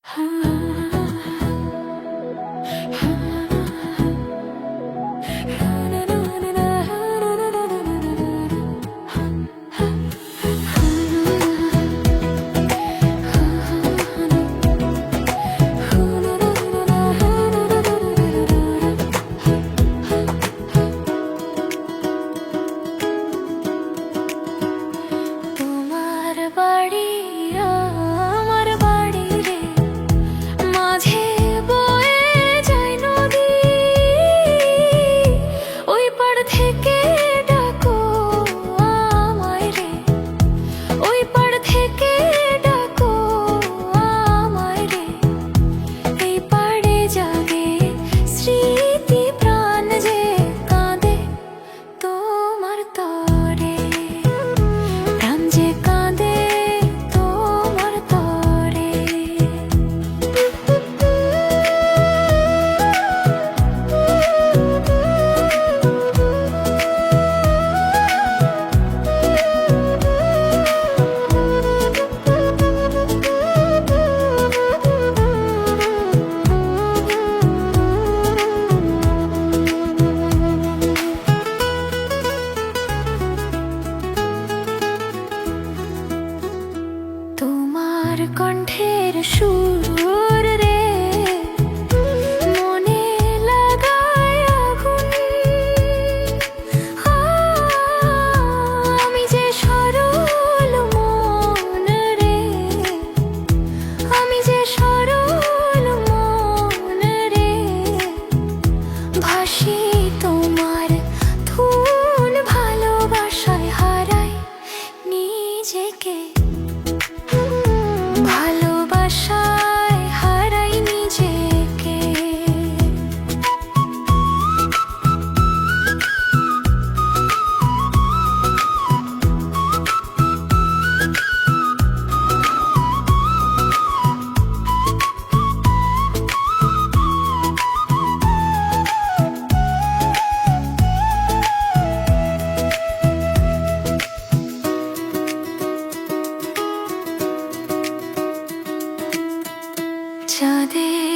তোমার বাড়ি আমার বাড়ি রে, মাঝে বয়ে যায় নদী। ওই পাড় থেকে ডাকো আমায় রে, ওই পাড় থেকে ডাকো আমায় রে। এই পাড়ে জাগে স্মৃতি প্রাণ যে কাঁদে তোমার তরে, প্রাণ যে কাঁদে তোমার তরে। তোমার কণ্ঠের সুর রে মনে লাগায় আগুন। আমি যে সরল মন রে, আমি যে সরল মন রে, ভাসি তোমার ধুন ভালোবাসায় হারাই নিজেকে, ভালোবাসায় হারাই নিজেকে। চাঁদের